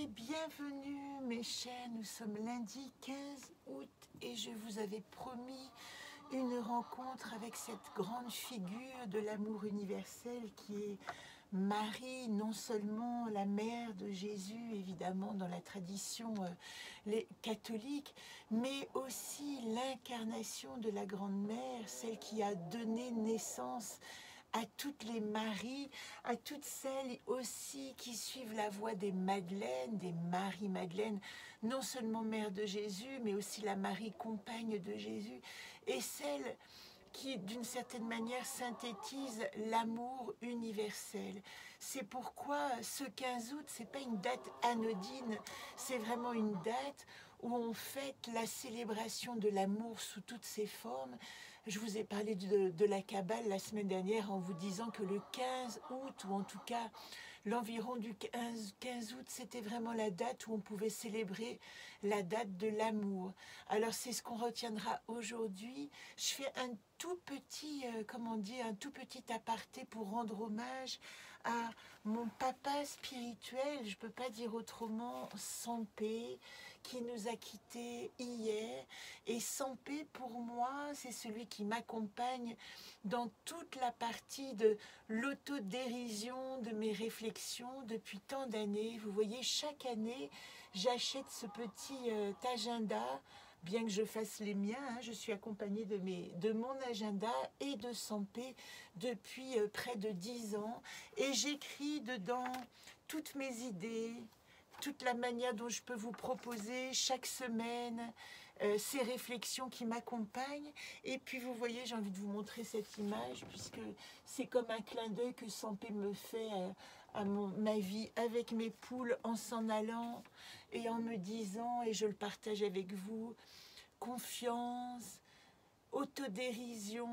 et bienvenue mes chers, nous sommes lundi 15 août et je vous avais promis une rencontre avec cette grande figure de l'amour universel qui est Marie, non seulement la mère de Jésus évidemment dans la tradition catholique, mais aussi l'incarnation de la Grande Mère, celle qui a donné naissance à toutes les Maries, à toutes celles aussi qui suivent la voie des Madeleines, des Marie-Madeleine, non seulement mère de Jésus, mais aussi la Marie compagne de Jésus, et celle qui, d'une certaine manière, synthétise l'amour universel. C'est pourquoi ce 15 août, ce n'est pas une date anodine, c'est vraiment une date où on fête la célébration de l'amour sous toutes ses formes. Je vous ai parlé de la Kabbale la semaine dernière en vous disant que le 15 août, ou en tout cas l'environ du 15 août, c'était vraiment la date où on pouvait célébrer la date de l'amour. Alors c'est ce qu'on retiendra aujourd'hui. Je fais un tout petit, un tout petit aparté pour rendre hommage à mon papa spirituel, je ne peux pas dire autrement, Sampé, qui nous a quittés hier. Et Sampé, pour moi, c'est celui qui m'accompagne dans toute la partie de l'autodérision de mes réflexions depuis tant d'années. Vous voyez, chaque année, j'achète ce petit agenda. Bien que je fasse les miens, je suis accompagnée de mon agenda et de Sampé depuis près de 10 ans. Et j'écris dedans toutes mes idées, toute la manière dont je peux vous proposer chaque semaine ces réflexions qui m'accompagnent. Et puis vous voyez, j'ai envie de vous montrer cette image puisque c'est comme un clin d'œil que Sampé me fait à ma vie avec mes poules en s'en allant et en me disant, et je le partage avec vous, confiance, autodérision,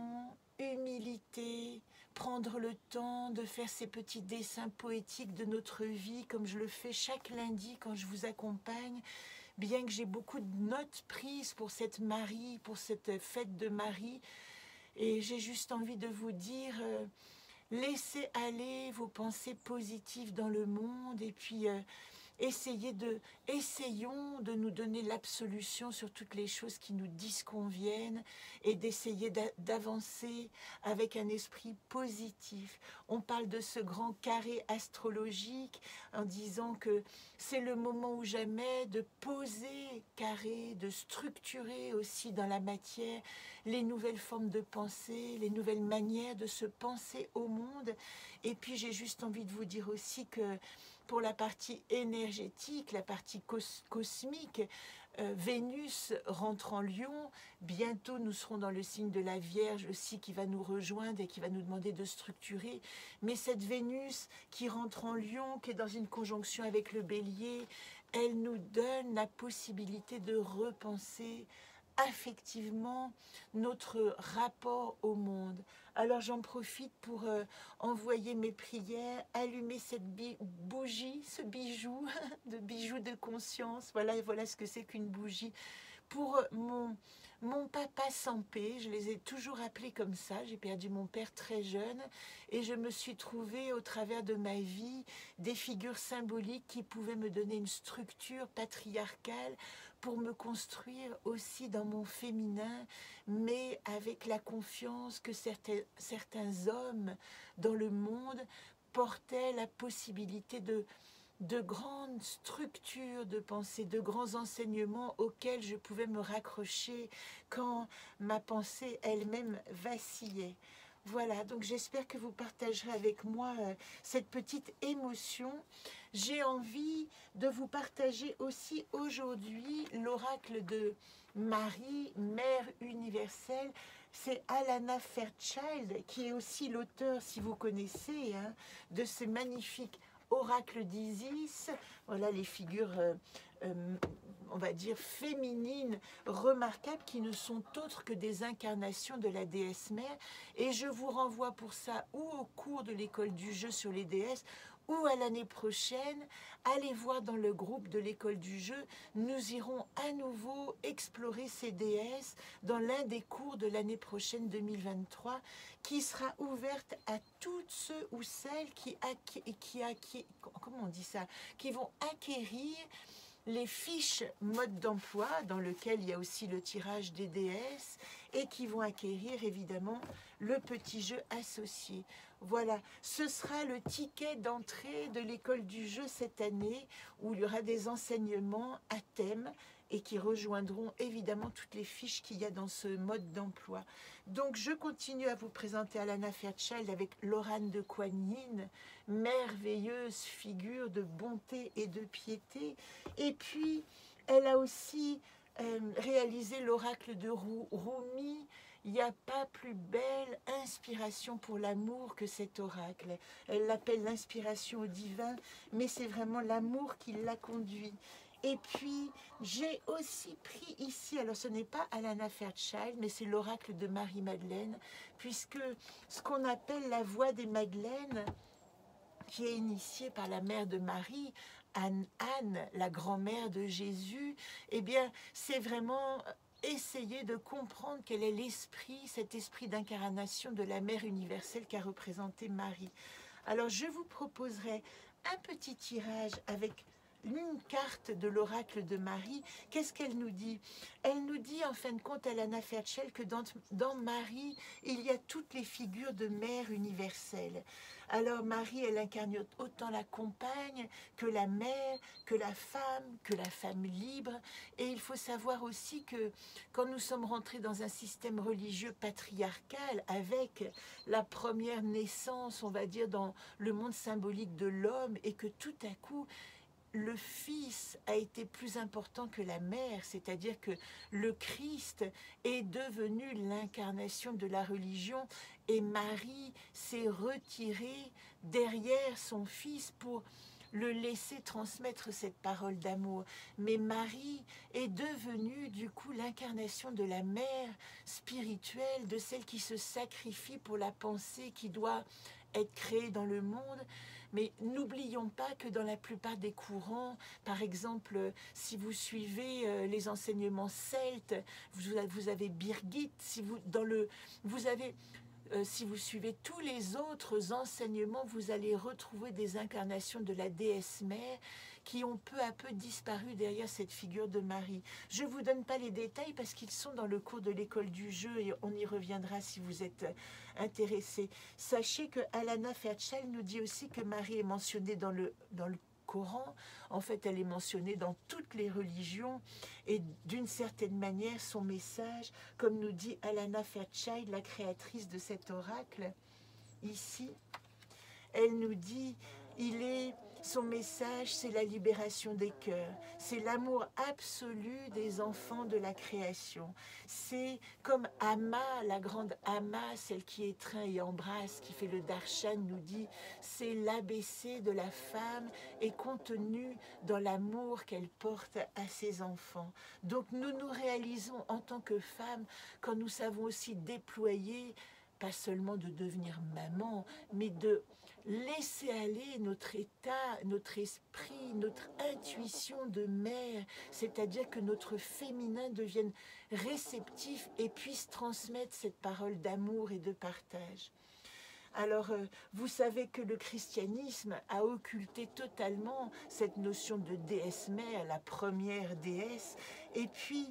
humilité, prendre le temps de faire ces petits dessins poétiques de notre vie comme je le fais chaque lundi quand je vous accompagne, bien que j'ai beaucoup de notes prises pour cette Marie, pour cette fête de Marie, et j'ai juste envie de vous dire, laissez aller vos pensées positives dans le monde et puis essayons de nous donner l'absolution sur toutes les choses qui nous disconviennent et d'essayer d'avancer avec un esprit positif. On parle de ce grand carré astrologique en disant que c'est le moment ou jamais de poser carré, de structurer aussi dans la matière les nouvelles formes de pensée, les nouvelles manières de se penser au monde. Et puis j'ai juste envie de vous dire aussi que pour la partie énergétique, la partie cosmique, Vénus rentre en Lion. Bientôt, nous serons dans le signe de la Vierge aussi qui va nous rejoindre et qui va nous demander de structurer. Mais cette Vénus qui rentre en Lion, qui est dans une conjonction avec le Bélier, elle nous donne la possibilité de repenser affectivement notre rapport au monde. Alors j'en profite pour envoyer mes prières, allumer cette bougie, ce bijou de conscience. Voilà ce que c'est qu'une bougie. Pour mon papa Sampé, je les ai toujours appelés comme ça, j'ai perdu mon père très jeune et je me suis trouvée au travers de ma vie des figures symboliques qui pouvaient me donner une structure patriarcale pour me construire aussi dans mon féminin, mais avec la confiance que certains hommes dans le monde portaient la possibilité de grandes structures de pensée, de grands enseignements auxquels je pouvais me raccrocher quand ma pensée elle-même vacillait. Voilà, donc j'espère que vous partagerez avec moi cette petite émotion. J'ai envie de vous partager aussi aujourd'hui l'oracle de Marie, Mère universelle. C'est Alana Fairchild qui est aussi l'auteur, si vous connaissez, de ce magnifique oracle d'Isis. Voilà les figures, on va dire, féminines remarquables qui ne sont autres que des incarnations de la déesse mère. Et je vous renvoie pour ça ou au cours de l'école du jeu sur les déesses ou à l'année prochaine, allez voir dans le groupe de l'école du jeu, nous irons à nouveau explorer ces déesses dans l'un des cours de l'année prochaine 2023, qui sera ouverte à toutes ceux ou celles comment on dit ça, qui vont acquérir les fiches mode d'emploi, dans lequel il y a aussi le tirage des déesses, et qui vont acquérir évidemment le petit jeu associé. Voilà, ce sera le ticket d'entrée de l'école du jeu cette année, où il y aura des enseignements à thème et qui rejoindront évidemment toutes les fiches qu'il y a dans ce mode d'emploi. Donc je continue à vous présenter Alana Fairchild avec Lorane de Kuan Yin, merveilleuse figure de bonté et de piété. Et puis elle a aussi réalisé l'oracle de Rumi. Il n'y a pas plus belle inspiration pour l'amour que cet oracle. Elle l'appelle l'inspiration au divin, mais c'est vraiment l'amour qui l'a conduit. Et puis, j'ai aussi pris ici, alors ce n'est pas Alana Fairchild, mais c'est l'oracle de Marie-Madeleine, puisque ce qu'on appelle la voix des Madeleines, qui est initiée par la mère de Marie, Anne, la grand-mère de Jésus, eh bien, c'est vraiment essayer de comprendre quel est l'esprit, cet esprit d'incarnation de la mère universelle qu'a représenté Marie. Alors, je vous proposerai un petit tirage avec une carte de l'oracle de Marie. Qu'est-ce qu'elle nous dit? Elle nous dit, en fin de compte, Alana Fairchild, que dans Marie, il y a toutes les figures de mère universelle. Alors Marie, elle incarne autant la compagne que la mère, que la femme libre. Et il faut savoir aussi que quand nous sommes rentrés dans un système religieux patriarcal, avec la première naissance, on va dire, dans le monde symbolique de l'homme, et que tout à coup, le Fils a été plus important que la mère, c'est-à-dire que le Christ est devenu l'incarnation de la religion et Marie s'est retirée derrière son Fils pour le laisser transmettre cette parole d'amour. Mais Marie est devenue du coup l'incarnation de la mère spirituelle, de celle qui se sacrifie pour la pensée qui doit être créée dans le monde. Mais n'oublions pas que dans la plupart des courants, par exemple, si vous suivez les enseignements celtes, vous avez Birgit, si vous suivez tous les autres enseignements, vous allez retrouver des incarnations de la déesse mère qui ont peu à peu disparu derrière cette figure de Marie. Je ne vous donne pas les détails parce qu'ils sont dans le cours de l'école du jeu et on y reviendra si vous êtes intéressés. Sachez que Alana Fairchild nous dit aussi que Marie est mentionnée dans le Coran. En fait, elle est mentionnée dans toutes les religions et d'une certaine manière, son message, comme nous dit Alana Fairchild, la créatrice de cet oracle, ici, elle nous dit, son message, c'est la libération des cœurs, c'est l'amour absolu des enfants de la création. C'est comme Amma, la grande Amma, celle qui étreint et embrasse, qui fait le darshan, nous dit, c'est l'ABC de la femme et contenu dans l'amour qu'elle porte à ses enfants. Donc nous nous réalisons en tant que femmes quand nous savons aussi déployer, pas seulement de devenir maman, mais de laisser aller notre état, notre esprit, notre intuition de mère, c'est-à-dire que notre féminin devienne réceptif et puisse transmettre cette parole d'amour et de partage. Alors, vous savez que le christianisme a occulté totalement cette notion de déesse mère, la première déesse, et puis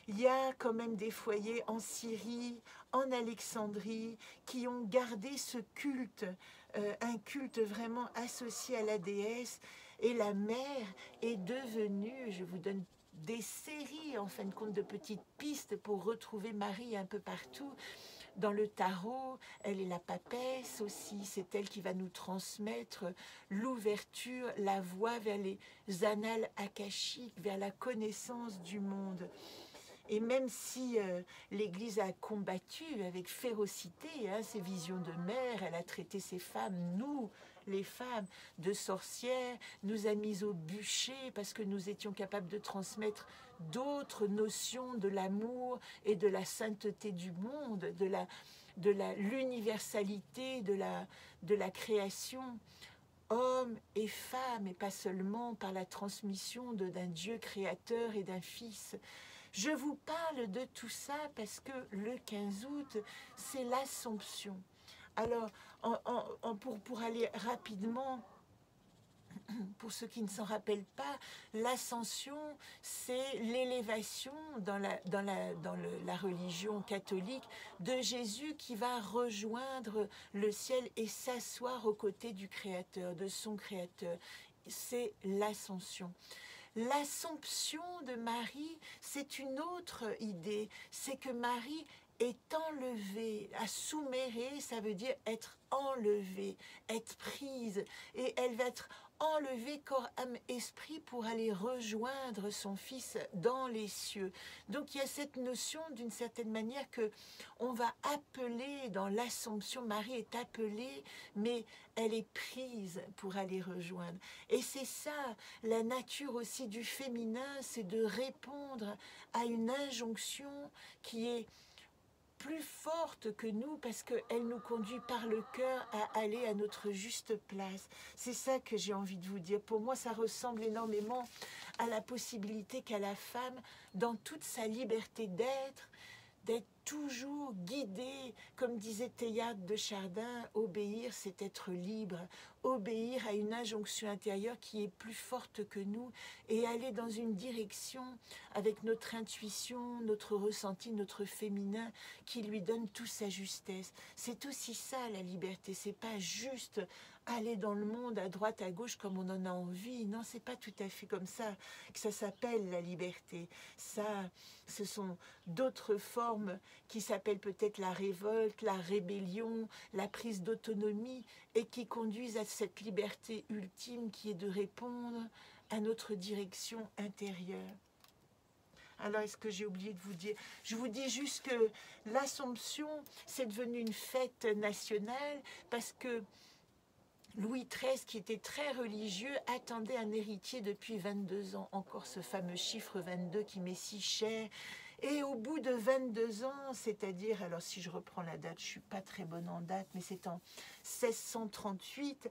il y a quand même des foyers en Syrie, en Alexandrie, qui ont gardé ce culte, un culte vraiment associé à la déesse. Et la mère est devenue, je vous donne des séries, en fin de compte, de petites pistes pour retrouver Marie un peu partout. Dans le tarot, elle est la papesse aussi, c'est elle qui va nous transmettre l'ouverture, la voie vers les annales akashiques, vers la connaissance du monde. Et même si l'Église a combattu avec férocité ces visions de mère, elle a traité ces femmes, nous, les femmes, de sorcières, nous a mis au bûcher parce que nous étions capables de transmettre d'autres notions de l'amour et de la sainteté du monde, de l'universalité de la création. hommes et femmes, et pas seulement par la transmission d'un Dieu créateur et d'un Fils. Je vous parle de tout ça parce que le 15 août, c'est l'Assomption. Alors, pour aller rapidement, pour ceux qui ne s'en rappellent pas, l'ascension, c'est l'élévation dans la religion catholique de Jésus qui va rejoindre le ciel et s'asseoir aux côtés du Créateur, de son Créateur. C'est l'ascension. L'Assomption de Marie, c'est une autre idée, c'est que Marie est enlevée. Assumere, ça veut dire être enlevée, être prise, et elle va être enlevée corps, âme, esprit pour aller rejoindre son Fils dans les cieux. Donc il y a cette notion d'une certaine manière que on va appeler dans l'Assomption, Marie est appelée, mais elle est prise pour aller rejoindre. Et c'est ça, la nature aussi du féminin, c'est de répondre à une injonction qui est plus forte que nous parce qu'elle nous conduit par le cœur à aller à notre juste place. C'est ça que j'ai envie de vous dire. Pour moi, ça ressemble énormément à la possibilité qu'a la femme, dans toute sa liberté d'être toujours guidée, comme disait Théâtre de Chardin, obéir c'est être libre, obéir à une injonction intérieure qui est plus forte que nous et aller dans une direction avec notre intuition, notre ressenti, notre féminin qui lui donne toute sa justesse. C'est aussi ça la liberté, c'est pas juste aller dans le monde à droite, à gauche comme on en a envie. Non, c'est pas tout à fait comme ça que ça s'appelle la liberté. Ça, ce sont d'autres formes qui s'appellent peut-être la révolte, la rébellion, la prise d'autonomie et qui conduisent à cette liberté ultime qui est de répondre à notre direction intérieure. Alors, est-ce que j'ai oublié de vous dire? Je vous dis juste que l'Assomption, c'est devenu une fête nationale parce que Louis XIII, qui était très religieux, attendait un héritier depuis 22 ans. Encore ce fameux chiffre 22 qui m'est si cher. Et au bout de 22 ans, c'est-à-dire, alors si je reprends la date, je ne suis pas très bonne en date, mais c'est en 1638,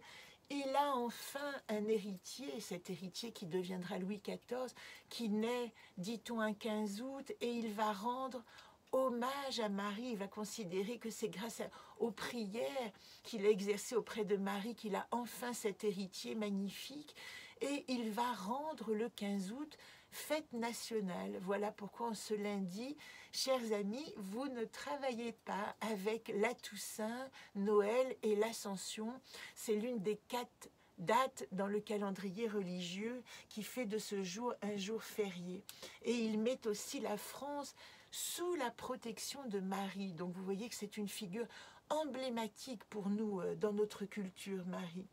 il a enfin un héritier, cet héritier qui deviendra Louis XIV, qui naît, dit-on, un 15 août, et il va rendre hommage à Marie. Il va considérer que c'est grâce aux prières qu'il a exercées auprès de Marie qu'il a enfin cet héritier magnifique. Et il va rendre le 15 août fête nationale. Voilà pourquoi en ce lundi, chers amis, vous ne travaillez pas avec la Toussaint, Noël et l'Ascension. C'est l'une des 4 dates dans le calendrier religieux qui fait de ce jour un jour férié. Et il met aussi la France sous la protection de Marie. Donc vous voyez que c'est une figure emblématique pour nous dans notre culture, Marie.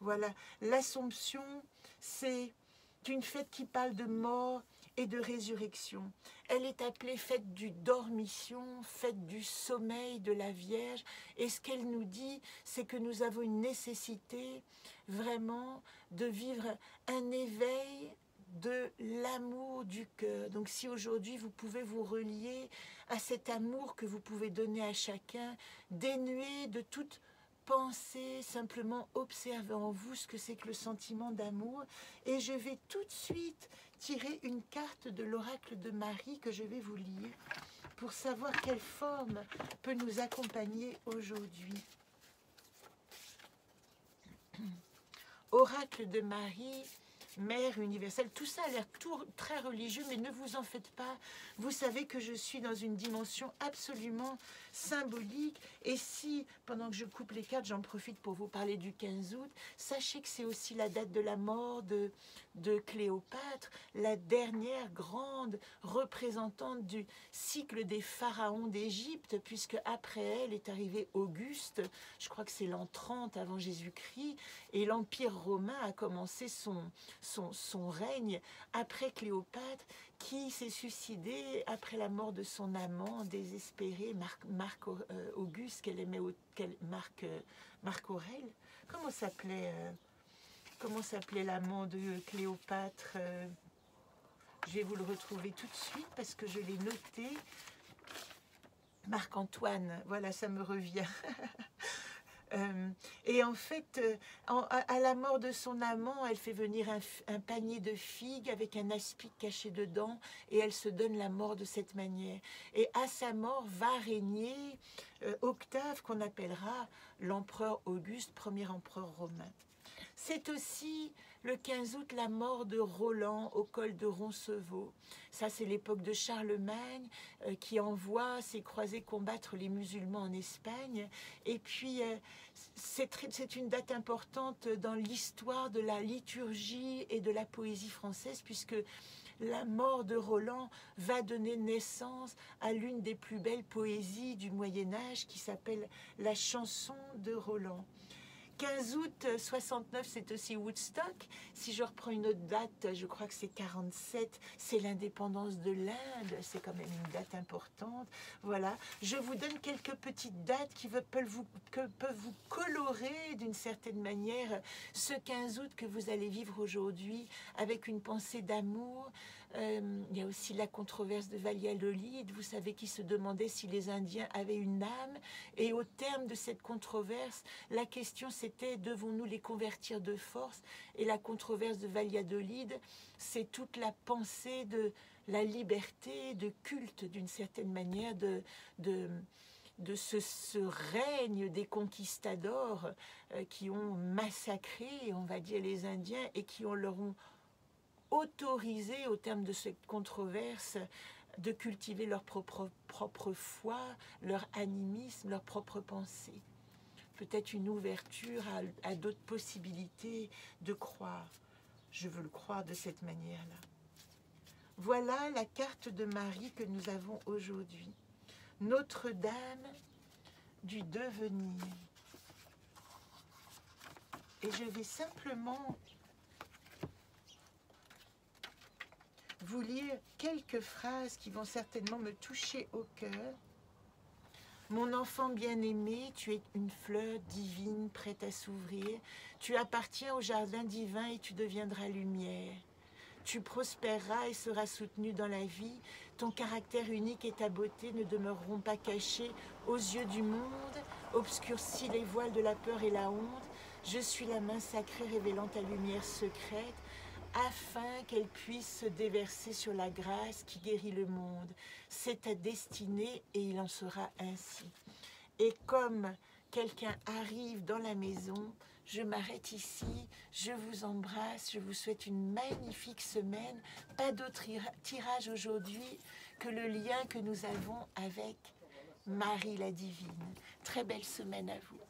Voilà, l'Assomption, c'est une fête qui parle de mort et de résurrection. Elle est appelée fête du dormition, fête du sommeil de la Vierge. Et ce qu'elle nous dit, c'est que nous avons une nécessité vraiment de vivre un éveil de l'amour du cœur. Donc si aujourd'hui vous pouvez vous relier à cet amour que vous pouvez donner à chacun, dénué de toute pensée, simplement observer en vous ce que c'est que le sentiment d'amour. Et je vais tout de suite tirer une carte de l'oracle de Marie que je vais vous lire pour savoir quelle forme peut nous accompagner aujourd'hui. Oracle de Marie, Mère universelle, tout ça a l'air très religieux, mais ne vous en faites pas. Vous savez que je suis dans une dimension absolument symbolique. Et si, pendant que je coupe les cartes, j'en profite pour vous parler du 15 août, sachez que c'est aussi la date de la mort de Cléopâtre, la dernière grande représentante du cycle des pharaons d'Égypte, puisque après elle est arrivé Auguste, je crois que c'est l'an 30 avant Jésus-Christ, et l'Empire romain a commencé son règne après Cléopâtre, qui s'est suicidée après la mort de son amant désespéré, Marc Auguste, qu'elle aimait, Marc Aurèle. Comment s'appelait l'amant de Cléopâtre? Je vais vous le retrouver tout de suite parce que je l'ai noté. Marc-Antoine, voilà, ça me revient. Et en fait, à la mort de son amant, elle fait venir un panier de figues avec un aspic caché dedans, et elle se donne la mort de cette manière. Et à sa mort va régner Octave, qu'on appellera l'empereur Auguste, premier empereur romain. C'est aussi le 15 août la mort de Roland au col de Roncevaux. Ça, c'est l'époque de Charlemagne qui envoie ses croisés combattre les musulmans en Espagne. Et puis, c'est une date importante dans l'histoire de la liturgie et de la poésie française, puisque la mort de Roland va donner naissance à l'une des plus belles poésies du Moyen-Âge qui s'appelle la chanson de Roland. 15 août 69, c'est aussi Woodstock. Si je reprends une autre date, je crois que c'est 47, c'est l'indépendance de l'Inde. C'est quand même une date importante. Voilà, je vous donne quelques petites dates qui peuvent vous colorer d'une certaine manière ce 15 août que vous allez vivre aujourd'hui avec une pensée d'amour. Il y a aussi la controverse de Valladolid. Vous savez, qui se demandait si les Indiens avaient une âme. Et au terme de cette controverse, la question c'était: devons-nous les convertir de force? Et la controverse de Valladolid, c'est toute la pensée de la liberté, de culte d'une certaine manière, de ce règne des conquistadors qui ont massacré, on va dire, les Indiens et qui leur ont autorisé, au terme de cette controverse, de cultiver leur propre foi, leur animisme, leur propre pensée. Peut-être une ouverture à d'autres possibilités de croire. Je veux le croire de cette manière-là. Voilà la carte de Marie que nous avons aujourd'hui. Notre-Dame du devenir. Et je vais simplement vous lire quelques phrases qui vont certainement me toucher au cœur. Mon enfant bien-aimé, tu es une fleur divine prête à s'ouvrir. Tu appartiens au jardin divin et tu deviendras lumière. Tu prospéreras et seras soutenu dans la vie. Ton caractère unique et ta beauté ne demeureront pas cachés aux yeux du monde, obscurcis les voiles de la peur et la honte. Je suis la main sacrée révélant ta lumière secrète, afin qu'elle puisse se déverser sur la grâce qui guérit le monde. C'est ta destinée et il en sera ainsi. Et comme quelqu'un arrive dans la maison, je m'arrête ici, je vous embrasse, je vous souhaite une magnifique semaine. Pas d'autre tirage aujourd'hui que le lien que nous avons avec Marie la Divine. Très belle semaine à vous.